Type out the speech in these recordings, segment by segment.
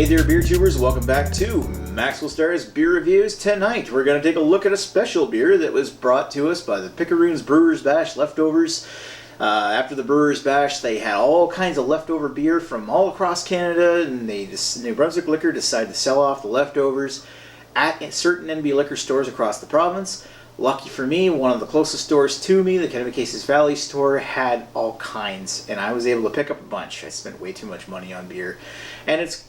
Hey there, beer tubers, welcome back to Maxwell Starr's Beer Reviews. Tonight we're going to take a look at a special beer that was brought to us by the Picaroons Brewers Bash leftovers. After the Brewers Bash, they had all kinds of leftover beer from all across Canada, and New Brunswick Liquor decided to sell off the leftovers at certain NB liquor stores across the province. Lucky for me, one of the closest stores to me, the Kennebecasis Valley store, had all kinds, and I was able to pick up a bunch. I spent way too much money on beer, and it's,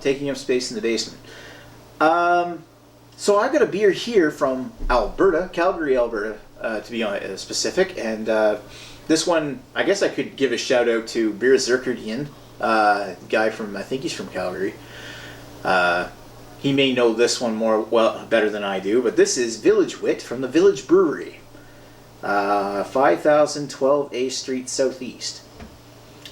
taking up space in the basement. So I got a beer here from Alberta, Calgary, Alberta, to be specific, and this one, I guess I could give a shout out to Beer Zirkerdian, guy from, I think he's from Calgary. He may know this one better than I do, but this is Village Wit from the Village Brewery, 5012 A Street Southeast.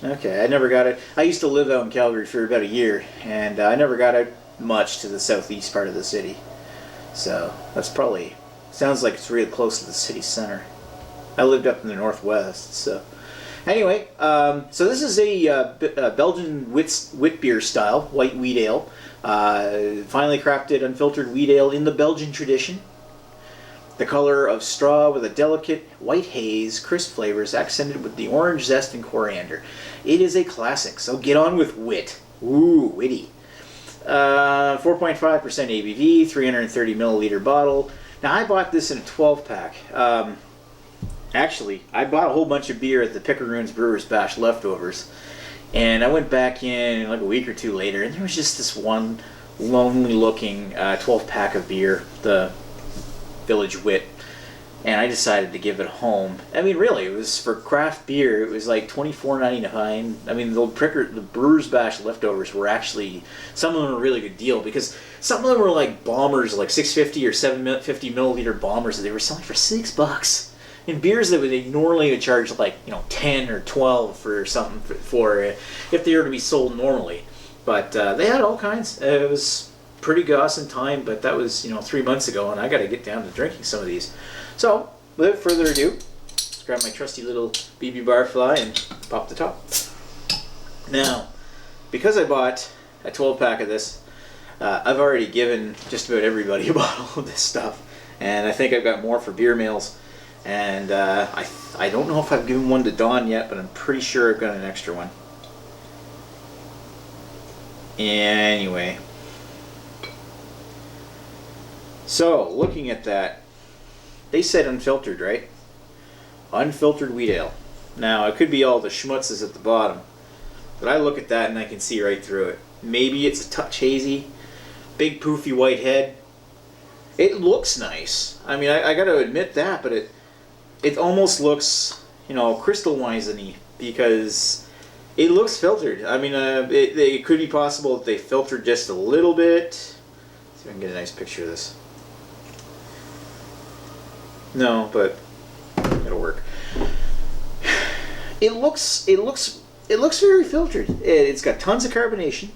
Okay, I never got it. I used to live out in Calgary for about a year, and I never got out much to the southeast part of the city. So that's probably, sounds like it's really close to the city center. I lived up in the northwest, so. Anyway, so this is a Belgian wit beer style, white wheat ale. Finely crafted unfiltered wheat ale in the Belgian tradition. The color of straw with a delicate white haze, crisp flavors accented with the orange zest and coriander. It is a classic, so get on with wit. Ooh, witty. 4.5% ABV, 330 milliliter bottle. Now I bought this in a 12 pack. Actually, I bought a whole bunch of beer at the Picaroons Brewers Bash leftovers. And I went back in like a week or two later, and there was just this one lonely looking 12 pack of beer, the Village Wit. And I decided to give it home. I mean, really, it was for craft beer. It was like $24.99. I mean, the Brewers Bash leftovers were actually, some of them were a really good deal, because some of them were like bombers, like 650 or 750 milliliter bombers that they were selling for $6. In beers that they normally would charge like 10 or 12 for something for if they were to be sold normally, but they had all kinds. It was pretty awesome time, but that was 3 months ago, and I got to get down to drinking some of these. So without further ado, let's grab my trusty little BB Barfly and pop the top. Now, because I bought a 12 pack of this, I've already given just about everybody a bottle of this stuff, and I think I've got more for beer mails. And I don't know if I've given one to Dawn yet, but I'm pretty sure I've got an extra one. Anyway. So, looking at that, they said unfiltered, right? Unfiltered wheat ale. Now, it could be all the schmutzes at the bottom, but I look at that and I can see right through it. Maybe it's a touch hazy, big poofy white head. It looks nice. I mean, I got to admit that, but it almost looks, crystal wine-y, because it looks filtered. I mean, it could be possible that they filtered just a little bit. Let's see if I can get a nice picture of this. No, but it'll work. It looks very filtered. It's got tons of carbonation.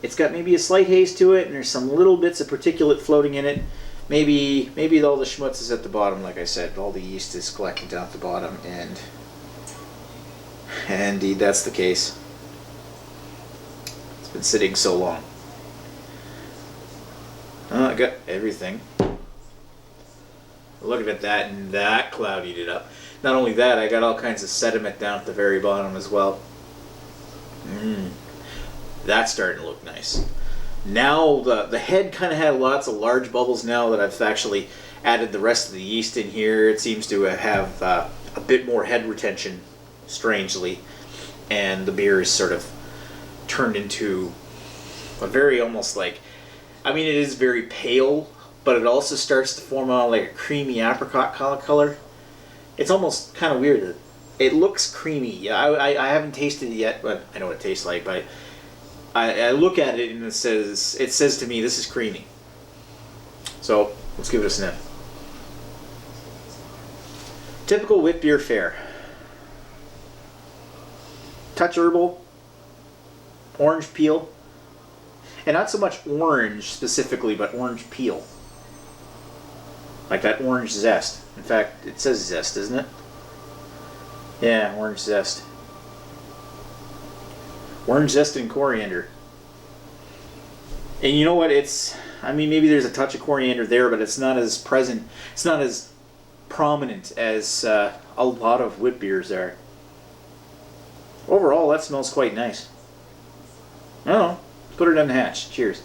It's got maybe a slight haze to it, and there's some little bits of particulate floating in it. Maybe all the schmutz is at the bottom, like I said. All the yeast is collecting down at the bottom, and indeed that's the case. It's been sitting so long. I got everything. Looking at that, and that cloudied it up. Not only that, I got all kinds of sediment down at the very bottom as well. That's starting to look nice. Now the head kind of had lots of large bubbles. Now that I've actually added the rest of the yeast in here, it seems to have a bit more head retention, strangely, and the beer is sort of turned into a very almost like, I mean, it is very pale, but it also starts to form out like a creamy apricot color. It's almost kind of weird. It looks creamy. I haven't tasted it yet, but I know what it tastes like. But I look at it and it says to me, this is creamy. So let's give it a sniff. Typical wit beer fare. Touch herbal, orange peel, and not so much orange specifically, but orange peel. Like that orange zest. In fact, it says zest, doesn't it? Yeah, orange zest. Orange zest and coriander. And you know what? I mean, maybe there's a touch of coriander there, but it's not as present. It's not as prominent as a lot of wit beers are. Overall, that smells quite nice. I don't know. Put it in the hatch. Cheers.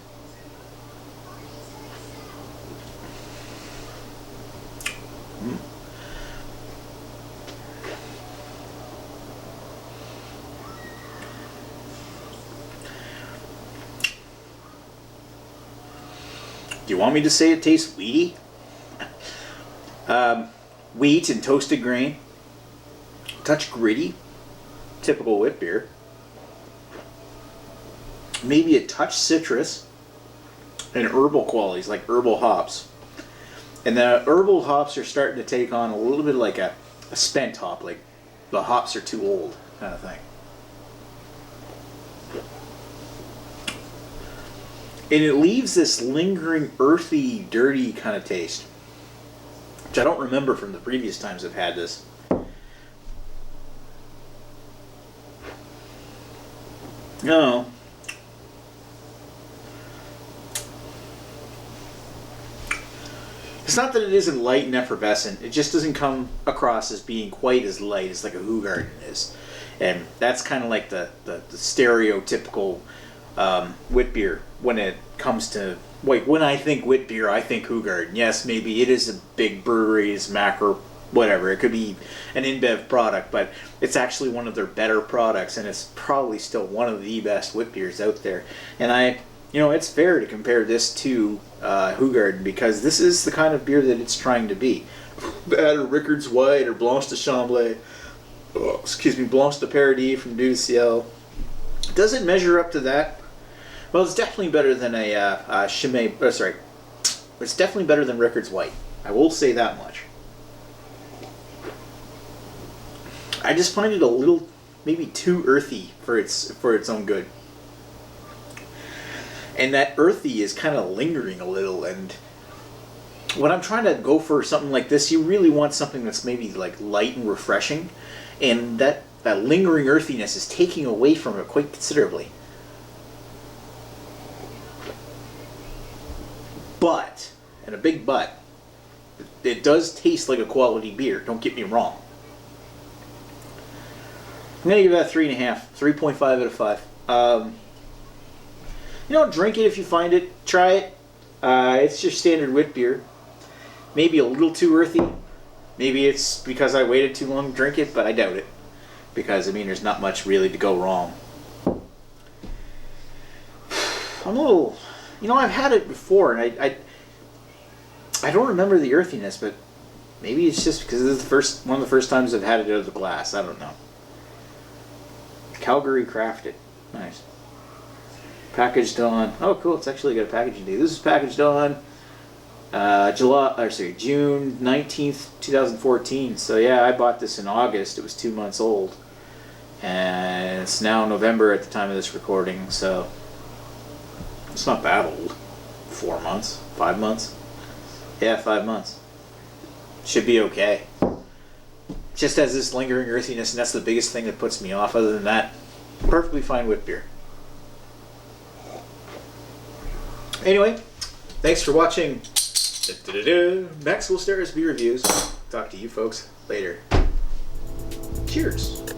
Do you want me to say it tastes wheaty? Wheat and toasted grain. Touch gritty. Typical wit beer. Maybe a touch citrus. And herbal qualities, like herbal hops. And the herbal hops are starting to take on a little bit like a spent hop. Like the hops are too old kind of thing. And it leaves this lingering, earthy, dirty kind of taste, which I don't remember from the previous times I've had this. No. It's not that it isn't light and effervescent. It just doesn't come across as being quite as light as like a Hoegaarden is. And that's kind of like the stereotypical wit beer when it comes to, like, when I think wit beer, I think Hoegaarden. Yes, maybe it is a big brewery, it's macro, whatever. It could be an InBev product, but it's actually one of their better products, and it's probably still one of the best wit beers out there. And it's fair to compare this to Hoegaarden, because this is the kind of beer that it's trying to be. That or Rickard's White or Blanche de Chamblay, Blanche de Paradis from Dieu du Ciel. Does it measure up to that? Well, it's definitely better than a Chimay. It's definitely better than Rickard's White. I will say that much. I just find it a little, maybe too earthy for its own good. And that earthy is kind of lingering a little. And when I'm trying to go for something like this, you really want something that's maybe like light and refreshing, and that lingering earthiness is taking away from it quite considerably. But, and a big but, it does taste like a quality beer, don't get me wrong. I'm going to give that 3.5, 3.5 out of 5. Drink it if you find it, try it. It's your standard wit beer. Maybe a little too earthy. Maybe it's because I waited too long to drink it, but I doubt it. Because, there's not much really to go wrong. I'm a little... I've had it before, and I don't remember the earthiness, but maybe it's just because this is one of the first times I've had it out of the glass. I don't know. Calgary crafted. Nice. Packaged on... Oh, cool. It's actually got a packaging date. This is packaged on June 19th, 2014. So, yeah, I bought this in August. It was 2 months old. And it's now November at the time of this recording, so... It's not that old. 4 months? 5 months? Yeah, 5 months. Should be okay. Just has this lingering earthiness, and that's the biggest thing that puts me off. Other than that, perfectly fine wit beer. Anyway, thanks for watching Maxwell Starr's Beer Reviews. Talk to you folks later. Cheers.